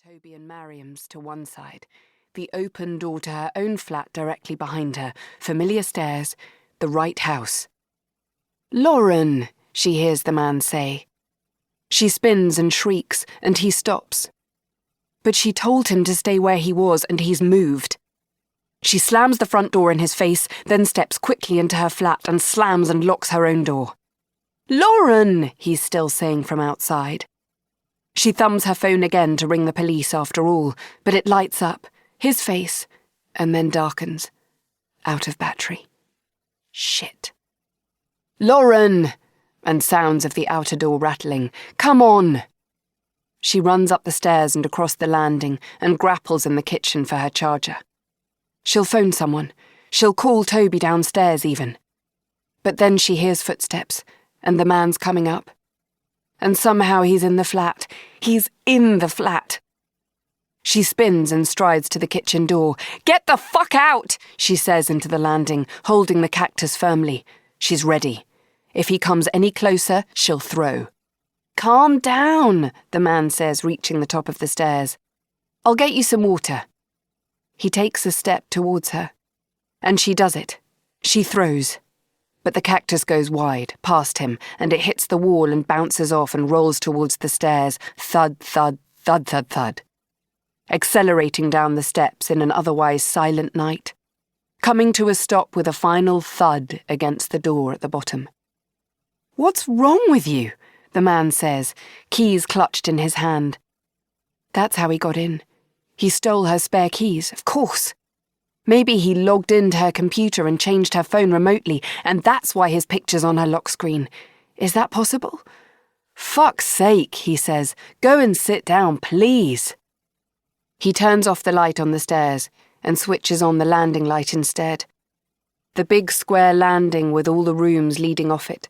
Toby and Mariam's to one side, the open door to her own flat directly behind her, familiar stairs, the right house. "Lauren," she hears the man say. She spins and shrieks, and he stops. But she told him to stay where he was, and he's moved. She slams the front door in his face, then steps quickly into her flat and slams and locks her own door. "Lauren," he's still saying from outside. She thumbs her phone again to ring the police after all, but it lights up, his face, and then darkens. Out of battery. Shit. "Lauren!" And sounds of the outer door rattling. "Come on!" She runs up the stairs and across the landing and grapples in the kitchen for her charger. She'll phone someone. She'll call Toby downstairs even. But then she hears footsteps, and the man's coming up. And somehow he's in the flat. He's in the flat. She spins and strides to the kitchen door. "Get the fuck out!" she says into the landing, holding the cactus firmly. She's ready. If he comes any closer, she'll throw. "Calm down," the man says, reaching the top of the stairs. "I'll get you some water." He takes a step towards her. And she does it. She throws. But the cactus goes wide, past him, and it hits the wall and bounces off and rolls towards the stairs. Thud, thud, thud, thud, thud. Accelerating down the steps in an otherwise silent night. Coming to a stop with a final thud against the door at the bottom. "What's wrong with you?" the man says, keys clutched in his hand. That's how he got in. He stole her spare keys, of course. Maybe he logged into her computer and changed her phone remotely, and that's why his picture's on her lock screen. Is that possible? "Fuck's sake," he says. "Go and sit down, please." He turns off the light on the stairs and switches on the landing light instead. The big square landing with all the rooms leading off it.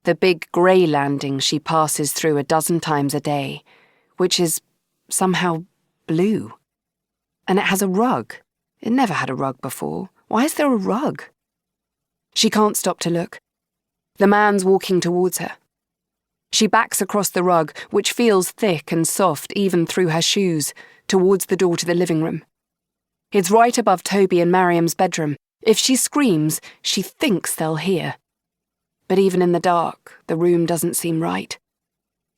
The big grey landing she passes through a dozen times a day, which is somehow blue. And it has a rug. It never had a rug before. Why is there a rug? She can't stop to look. The man's walking towards her. She backs across the rug, which feels thick and soft even through her shoes, towards the door to the living room. It's right above Toby and Mariam's bedroom. If she screams, she thinks they'll hear. But even in the dark, the room doesn't seem right.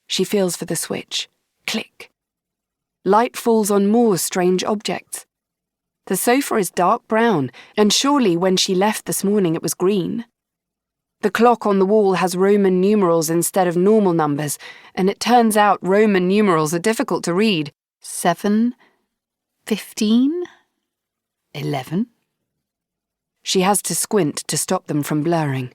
She feels for the switch. Click. Light falls on more strange objects. The sofa is dark brown, and surely when she left this morning it was green. The clock on the wall has Roman numerals instead of normal numbers, and it turns out Roman numerals are difficult to read. 7, 15, 11. She has to squint to stop them from blurring.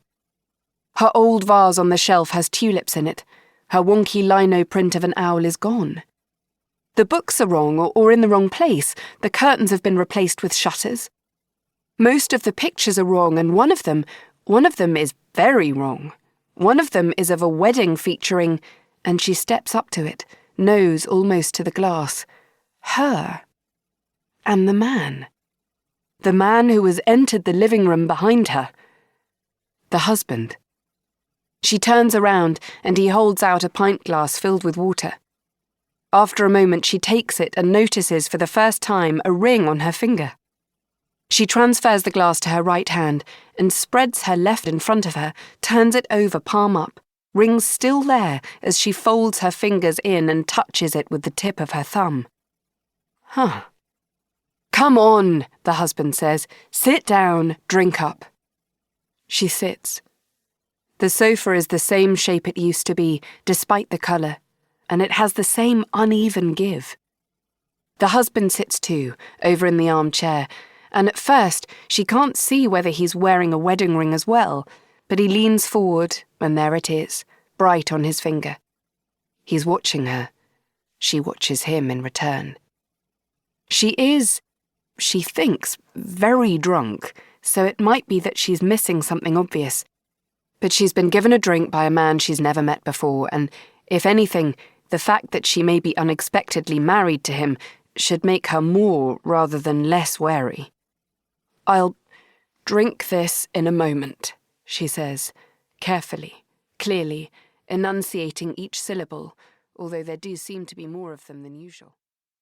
Her old vase on the shelf has tulips in it. Her wonky lino print of an owl is gone. The books are wrong or in the wrong place. The curtains have been replaced with shutters. Most of the pictures are wrong, and one of them is very wrong. One of them is of a wedding featuring, and she steps up to it, nose almost to the glass. Her. And the man. The man who has entered the living room behind her. The husband. She turns around, and he holds out a pint glass filled with water. After a moment, she takes it and notices for the first time a ring on her finger. She transfers the glass to her right hand and spreads her left in front of her, turns it over palm up, ring still there as she folds her fingers in and touches it with the tip of her thumb. Huh. "Come on," the husband says. "Sit down, drink up." She sits. The sofa is the same shape it used to be, despite the colour, and it has the same uneven give. The husband sits too, over in the armchair, and at first she can't see whether he's wearing a wedding ring as well, but he leans forward, and there it is, bright on his finger. He's watching her. She watches him in return. She thinks, very drunk, so it might be that she's missing something obvious. But she's been given a drink by a man she's never met before, and, if anything, the fact that she may be unexpectedly married to him should make her more rather than less wary. "I'll drink this in a moment," she says, carefully, clearly, enunciating each syllable, although there do seem to be more of them than usual.